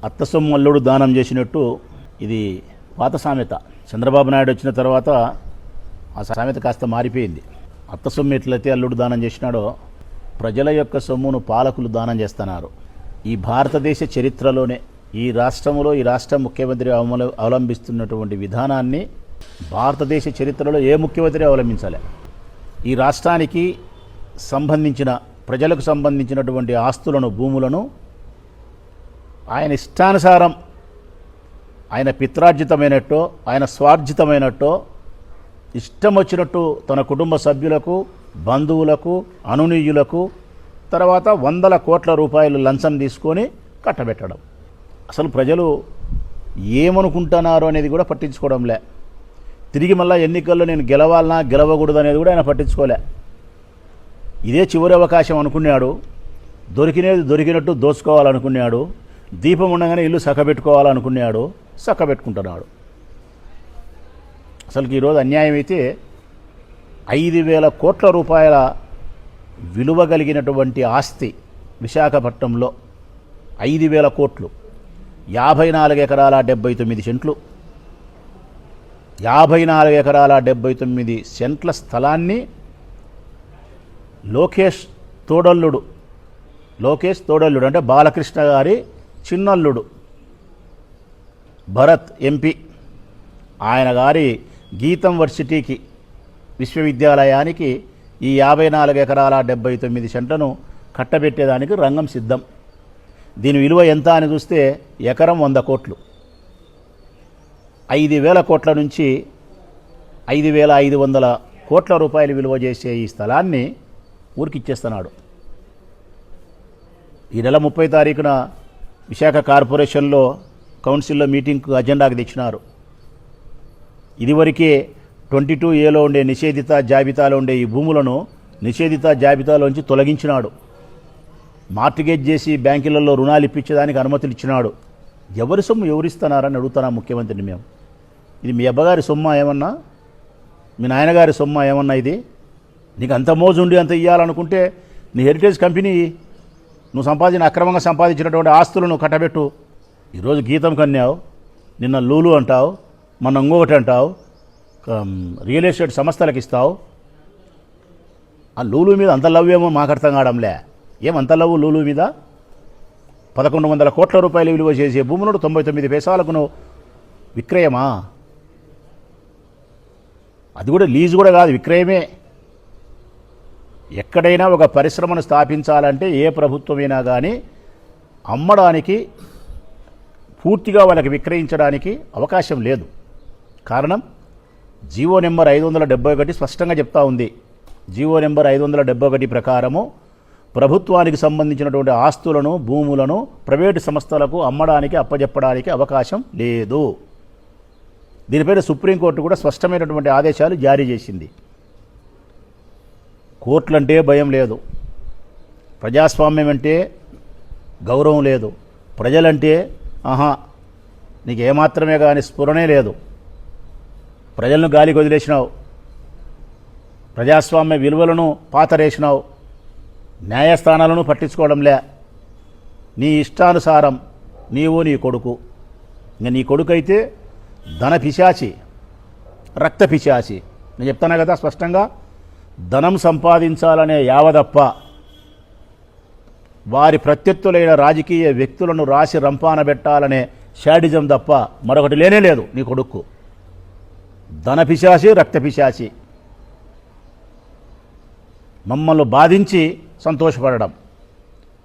అత్త సొమ్ము అల్లుడు దానం చేసినట్టు ఇది పాత సామెత. చంద్రబాబు నాయుడు వచ్చిన తర్వాత ఆ సామెత కాస్త మారిపోయింది. అత్త సొమ్ము ఎట్లయితే అల్లుడు దానం చేసినాడో ప్రజల యొక్క సొమ్మును పాలకులు దానం చేస్తున్నారు. ఈ భారతదేశ చరిత్రలోనే ఈ రాష్ట్రంలో ఈ రాష్ట్ర ముఖ్యమంత్రి అవలంబిస్తున్నటువంటి విధానాన్ని భారతదేశ చరిత్రలో ఏ ముఖ్యమంత్రి అవలంబించాలి. ఈ రాష్ట్రానికి సంబంధించిన ప్రజలకు సంబంధించినటువంటి ఆస్తులను భూములను ఆయన ఇష్టానుసారం ఆయన పిత్రార్జితమైనట్టో ఆయన స్వార్జితమైనట్టో ఇష్టం వచ్చినట్టు తన కుటుంబ సభ్యులకు బంధువులకు అనునీయులకు తర్వాత 100 కోట్ల రూపాయలు లంచం తీసుకొని కట్టబెట్టడం. అసలు ప్రజలు ఏమనుకుంటున్నారో అనేది కూడా పట్టించుకోవడంలే. తిరిగి మళ్ళీ ఎన్నికల్లో నేను గెలవాలనా గెలవకూడదు అనేది కూడా ఆయన పట్టించుకోలే. ఇదే చివరి అవకాశం అనుకున్నాడు. దొరికినది దొరికినట్టు దోచుకోవాలనుకున్నాడు. దీపం ఉండగానే ఇల్లు చక్కబెట్టుకోవాలనుకున్నాడు. చక్కబెట్టుకుంటున్నాడు. అసలుకి ఈరోజు అన్యాయం అయితే 5,000 కోట్ల రూపాయల విలువ కలిగినటువంటి ఆస్తి విశాఖపట్నంలో 5,000 కోట్లు, 54 ఎకరాల 79 సెంట్లు, 54 ఎకరాల 79 సెంట్ల స్థలాన్ని లోకేష్ తోడల్లుడు అంటే బాలకృష్ణ గారి చిన్నల్లుడు భరత్ ఎంపీ, ఆయన గారి గీతం వర్సిటీకి విశ్వవిద్యాలయానికి ఈ 54 ఎకరాల 79 సెంట్లను కట్టబెట్టేదానికి రంగం సిద్ధం. దీని విలువ ఎంత అని చూస్తే ఎకరం 100 కోట్లు. 5,000 కోట్ల నుంచి 5,500 కోట్ల రూపాయలు విలువ చేసే ఈ స్థలాన్ని ఊరికిచ్చేస్తున్నాడు. ఈ నెల 30 తారీఖున విశాఖ కార్పొరేషన్లో కౌన్సిల్లో మీటింగ్కు అజెండాకు తెచ్చినారు. ఇదివరకే 22A ఉండే నిషేధిత జాబితాలో ఉండే ఈ భూములను నిషేధిత జాబితాలోంచి తొలగించినాడు. మార్టిగేజ్ చేసి బ్యాంకులలో రుణాలు ఇప్పించేదానికి అనుమతులు ఇచ్చినాడు. ఎవరి సొమ్ము ఎవరిస్తున్నారని అడుగుతున్నా ముఖ్యమంత్రిని మేము. ఇది మీ అబ్బగారి సొమ్మ ఏమన్నా, మీ నాయనగారి సొమ్మ ఏమన్నా? ఇది నీకు అంత మోజు ఉండి అంత ఇవ్వాలనుకుంటే నీ హెరిటేజ్ కంపెనీ నువ్వు అక్రమంగా సంపాదించినటువంటి ఆస్తులను కట్టబెట్టు. ఈరోజు గీతం కన్యావు, నిన్న లూలు అంటావు, మొన్న ఇంకొకటి అంటావు, రియల్ ఎస్టేట్ సంస్థలకు ఇస్తావు. ఆ లూలు మీద అంత లవ్ ఏమో మాకు అర్థం కావడంలే. ఏమంత లవ్ లూలు మీద? 1,100 కోట్ల రూపాయలు విలువ చేసే భూములను 99 పైసలకు నువ్వు విక్రయమా? అది కూడా లీజు కూడా కాదు, విక్రయమే. ఎక్కడైనా ఒక పరిశ్రమను స్థాపించాలంటే ఏ ప్రభుత్వమైనా కానీ అమ్మడానికి, పూర్తిగా వాళ్ళకి విక్రయించడానికి అవకాశం లేదు. కారణం జీవో నెంబర్ 571 స్పష్టంగా చెప్తా ఉంది. జీవో నెంబర్ 571 ప్రకారము ప్రభుత్వానికి సంబంధించినటువంటి ఆస్తులను భూములను ప్రైవేటు సంస్థలకు అమ్మడానికి అప్పజెప్పడానికి అవకాశం లేదు. దీనిపైన సుప్రీంకోర్టు కూడా స్పష్టమైనటువంటి ఆదేశాలు జారీ చేసింది. కోర్టులంటే భయం లేదు, ప్రజాస్వామ్యం అంటే గౌరవం లేదు, ప్రజలంటే నీకు ఏమాత్రమే కానీ స్ఫురణే లేదు. ప్రజలను గాలికి వదిలేసినావు, ప్రజాస్వామ్య విలువలను పాతరేసినావు, న్యాయస్థానాలను పట్టించుకోవడంలే. నీ ఇష్టానుసారం నీవు నీ కొడుకు, ఇంకా నీ కొడుకు అయితే ధన పిశాచి, రక్త పిశాచి. నేను చెప్తాను కదా స్పష్టంగా, ధనం సంపాదించాలనే యావదప్ప వారి ప్రత్యర్థులైన రాజకీయ వ్యక్తులను రాసి రంపాన పెట్టాలనే షాడిజం తప్ప మరొకటి లేనే లేదు నీ కొడుకు. ధన పిశాచి, రక్త పిశాచి. మమ్మల్ని బాధించి సంతోషపడడం,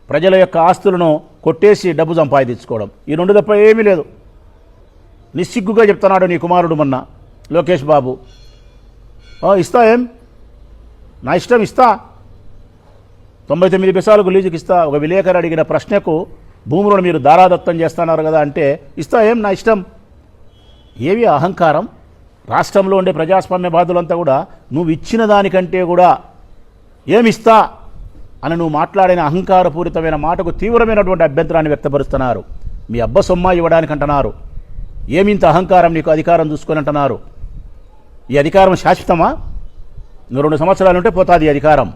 ప్రజల యొక్క ఆస్తులను కొట్టేసి డబ్బు సంపాదించుకోవడం, ఈ రెండు తప్ప ఏమీ లేదు. నిస్సిగ్గుగా చెప్తున్నాడు నీ కుమారుడు మొన్న లోకేష్ బాబు. ఇస్తా, ఏం నా ఇష్టం ఇస్తా, 99 పైసలకు లీజుకి ఇస్తా. ఒక విలేకరు అడిగిన ప్రశ్నకు భూములను మీరు దారాదత్తం చేస్తున్నారు కదా అంటే ఇస్తా, ఏం నా ఇష్టం. ఏవి అహంకారం? రాష్ట్రంలో ఉండే ప్రజాస్వామ్య బాధులంతా కూడా నువ్వు ఇచ్చిన దానికంటే కూడా ఏమిస్తా అని నువ్వు మాట్లాడిన అహంకారపూరితమైన మాటకు తీవ్రమైనటువంటి అభ్యంతరాన్ని వ్యక్తపరుస్తున్నారు. మీ అబ్బ సొమ్మ ఇవ్వడానికి అంటున్నారు. ఏమింత అహంకారం నీకు, అధికారం చూసుకొని అంటున్నారు. ఈ అధికారం శాశ్వతమా? నువ్వు 2 సంవత్సరాలు ఉంటే పోతాది ఈ అధికారం.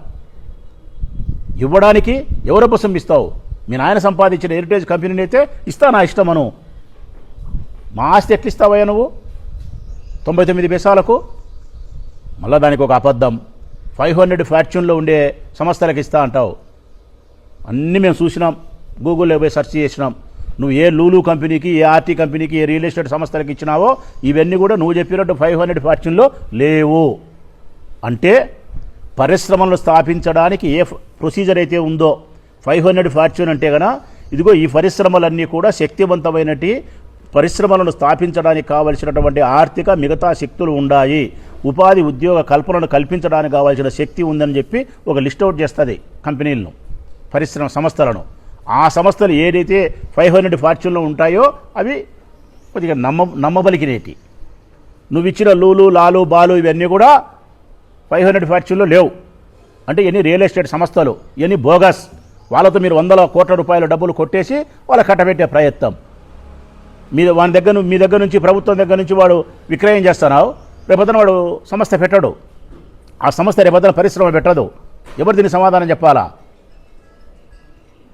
ఇవ్వడానికి ఎవరి కోసం ఇస్తావు? మీ నాయన సంపాదించిన హెరిటేజ్ కంపెనీని అయితే ఇస్తా, నా ఇష్టమను. మా ఆస్తి ఎట్లా ఇస్తావయ్యా నువ్వు 99 పైసలకు? మళ్ళీ దానికి ఒక అబద్ధం. 500 ఫార్చ్యూన్లో ఉండే సంస్థలకు ఇస్తా అంటావు. అన్నీ మేము చూసినాం, గూగుల్లో పోయి సెర్చ్ చేసినాం. నువ్వు ఏ లూలు కంపెనీకి, ఏ ఆర్టీ కంపెనీకి, ఏ రియల్ ఎస్టేట్ సంస్థలకు ఇచ్చినావో ఇవన్నీ కూడా నువ్వు చెప్పినట్టు 500 ఫార్చ్యూన్లో లేవు. అంటే పరిశ్రమలను స్థాపించడానికి ఏ ప్రొసీజర్ అయితే ఉందో 500 ఫార్చ్యూన్ అంటే కనుక ఇదిగో ఈ పరిశ్రమలన్నీ కూడా శక్తివంతమైనటి పరిశ్రమలను స్థాపించడానికి కావలసినటువంటి ఆర్థిక మిగతా శక్తులు ఉన్నాయి, ఉపాధి ఉద్యోగ కల్పనను కల్పించడానికి కావాల్సిన శక్తి ఉందని చెప్పి ఒక లిస్ట్ అవుట్ చేస్తుంది కంపెనీలను, పరిశ్రమ సంస్థలను. ఆ సంస్థలు ఏదైతే 500 ఫార్చ్యూన్లో ఉంటాయో అవి కొద్దిగా నమ్మబలికినేటి. నువ్వు ఇచ్చిన లూలు, లాలు, బాలు ఇవన్నీ కూడా 500 ఫార్చ్యూన్లో లేవు. అంటే ఎన్ని రియల్ ఎస్టేట్ సంస్థలు, ఎన్ని బోగస్, వాళ్ళతో మీరు 100 కోట్ల రూపాయల డబ్బులు కొట్టేసి వాళ్ళ కట్టబెట్టే ప్రయత్నం. మీ దగ్గర నుంచి ప్రభుత్వం దగ్గర నుంచి వాడు విక్రయం చేస్తున్నావు, రేపొద్దున వాడు సంస్థ పెట్టడు, ఆ సంస్థ రేపొద్దున పరిశ్రమ పెట్టదు. ఎవరు దీనికి సమాధానం చెప్పాలా?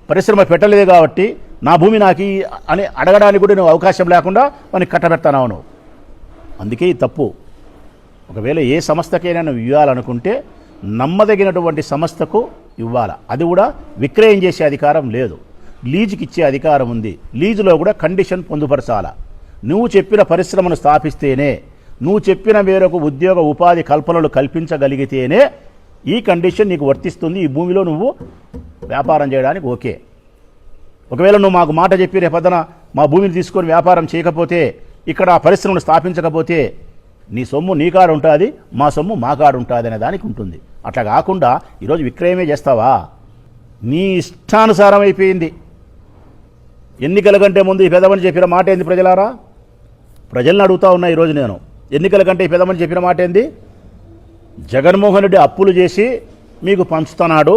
పరిశ్రమ పెట్టలేదు కాబట్టి నా భూమి నాకు అని అడగడానికి కూడా నువ్వు అవకాశం లేకుండా మనకి కట్టబెడతావు నువ్వు. అందుకే ఈ తప్పు. ఒకవేళ ఏ సంస్థకైనా నువ్వు ఇవ్వాలనుకుంటే నమ్మదగినటువంటి సంస్థకు ఇవ్వాలా. అది కూడా విక్రయం చేసే అధికారం లేదు, లీజుకి ఇచ్చే అధికారం ఉంది. లీజులో కూడా కండిషన్ పొందుపరచాలా. నువ్వు చెప్పిన పరిశ్రమను స్థాపిస్తేనే, నువ్వు చెప్పిన మేరకు ఉద్యోగ ఉపాధి కల్పనలు కల్పించగలిగితేనే ఈ కండిషన్ నీకు వర్తిస్తుంది. ఈ భూమిలో నువ్వు వ్యాపారం చేయడానికి ఓకే. ఒకవేళ నువ్వు మాకు మాట చెప్పి రేపొద్దున మా భూమిని తీసుకొని వ్యాపారం చేయకపోతే, ఇక్కడ ఆ పరిశ్రమను స్థాపించకపోతే నీ సొమ్ము నీ కాడు ఉంటుంది, మా సొమ్ము మా కాడు ఉంటుంది అనే దానికి ఉంటుంది. అట్లా కాకుండా ఈరోజు విక్రయమే చేస్తావా? నీ ఇష్టానుసారం అయిపోయింది. ఎన్నికల కంటే ముందు ఈ పెదమని చెప్పిన మాట ఏంది ప్రజలారా? ప్రజలను అడుగుతా ఉన్నా ఈరోజు నేను. ఎన్నికల కంటే ఈ పెదమని చెప్పిన మాట ఏంది? జగన్మోహన్ రెడ్డి అప్పులు చేసి మీకు పంచుతున్నాడు,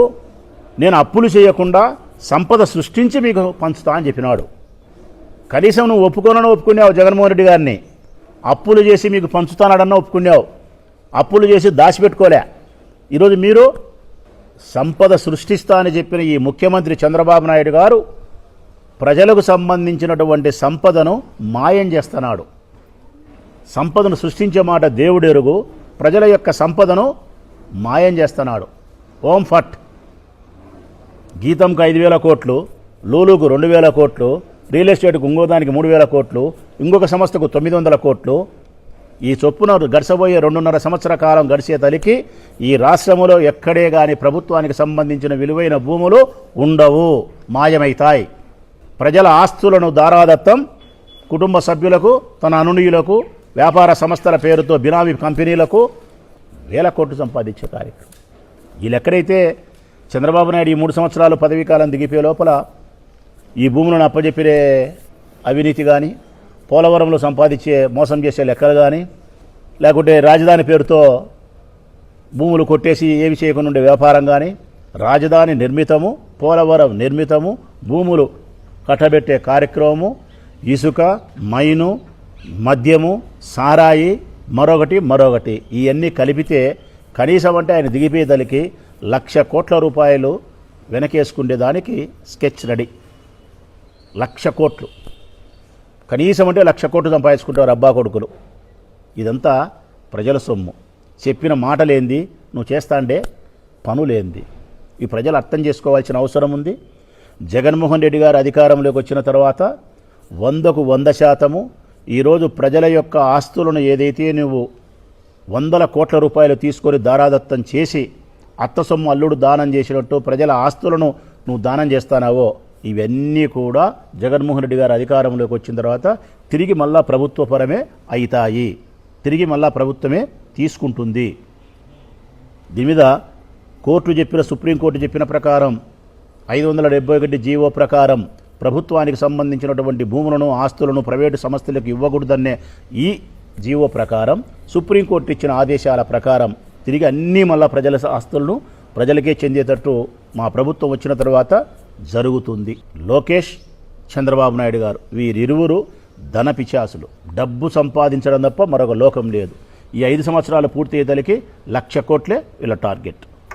నేను అప్పులు చేయకుండా సంపద సృష్టించి మీకు పంచుతా అని చెప్పినాడు. కనీసం నువ్వు ఒప్పుకున్నావు జగన్మోహన్ రెడ్డి గారిని. అప్పులు చేసి మీకు పంచుతానాడన్నా ఒప్పుకున్నావు, అప్పులు చేసి దాచిపెట్టుకోలే. ఈరోజు మీరు సంపద సృష్టిస్తా అని చెప్పిన ఈ ముఖ్యమంత్రి చంద్రబాబు నాయుడు గారు ప్రజలకు సంబంధించినటువంటి సంపదను మాయం చేస్తున్నాడు. సంపదను సృష్టించే మాట దేవుడెరుగు, ప్రజల యొక్క సంపదను మాయం చేస్తున్నాడు. ఓం ఫట్ గీతంకు 5,000 కోట్లు, లూలుకు 2,000 కోట్లు, రియల్ ఎస్టేట్కు ఇంకోదానికి 3,000 కోట్లు, ఇంకొక సంస్థకు 900 కోట్లు. ఈ చొప్పున గడిచబోయే 2.5 సంవత్సర కాలం గడిచే తలికి ఈ రాష్ట్రంలో ఎక్కడే కానీ ప్రభుత్వానికి సంబంధించిన విలువైన భూములు ఉండవు, మాయమవుతాయి. ప్రజల ఆస్తులను దారాదత్తం కుటుంబ సభ్యులకు, తన అనునీయులకు, వ్యాపార సంస్థల పేరుతో బినామీ కంపెనీలకు 1,000 కోట్లు సంపాదించే కార్యక్రమం. వీళ్ళెక్కడైతే చంద్రబాబు నాయుడు ఈ 3 సంవత్సరాలు పదవీ కాలం దిగిపోయే లోపల ఈ భూములను అప్పజెప్పిరే అవినీతి కానీ, పోలవరంలో సంపాదించే మోసం చేసే లెక్కలు కానీ, లేకుంటే రాజధాని పేరుతో భూములు కొట్టేసి ఏమి చేయకుండా ఉండే వ్యాపారం కానీ, రాజధాని నిర్మితము, పోలవరం నిర్మితము, భూములు కట్టబెట్టే కార్యక్రమము, ఇసుక, మైను, మద్యము, సారాయి, మరొకటి ఇవన్నీ కలిపితే కనీసం అంటే ఆయన దిగిపోయేదలికి 1,00,000 కోట్ల రూపాయలు వెనకేసుకునేదానికి స్కెచ్ రెడీ. 1,00,000 కోట్లు కనీసం అంటే 1,00,000 కోట్లు సంపాదించుకుంటారు అబ్బా కొడుకులు. ఇదంతా ప్రజల సొమ్ము. చెప్పిన మాటలేంది, నువ్వు చేస్తాండే పనులేంది, ఈ ప్రజలు అర్థం చేసుకోవాల్సిన అవసరం ఉంది. జగన్మోహన్ రెడ్డి గారు అధికారంలోకి వచ్చిన తర్వాత 100కు 100% ఈరోజు ప్రజల యొక్క ఆస్తులను ఏదైతే నువ్వు 100 కోట్ల రూపాయలు తీసుకొని దారాదత్తం చేసి అత్త సొమ్ము అల్లుడు దానం చేసినట్టు ప్రజల ఆస్తులను నువ్వు దానం చేస్తానావో ఇవన్నీ కూడా జగన్మోహన్ రెడ్డి గారు అధికారంలోకి వచ్చిన తర్వాత తిరిగి మళ్ళా ప్రభుత్వ పరమే అవుతాయి, తిరిగి మళ్ళా ప్రభుత్వమే తీసుకుంటుంది. దీని మీద సుప్రీంకోర్టు చెప్పిన ప్రకారం 571 జీవో ప్రకారం ప్రభుత్వానికి సంబంధించినటువంటి భూములను, ఆస్తులను ప్రైవేటు సంస్థలకు ఇవ్వకూడదనే ఈ జీవో ప్రకారం సుప్రీంకోర్టు ఇచ్చిన ఆదేశాల ప్రకారం తిరిగి అన్నీ మళ్ళా ప్రజల ఆస్తులను ప్రజలకే చెందేటట్టు మా ప్రభుత్వం వచ్చిన తర్వాత జరుగుతుంది. లోకేష్, చంద్రబాబు నాయుడు గారు వీరిరువురు ధన పిశాసులు. డబ్బు సంపాదించడం తప్ప మరొక లోకం లేదు. ఈ 5 సంవత్సరాలు పూర్తి అయ్యేదలికి 1,00,000 కోట్లే వీళ్ళ టార్గెట్.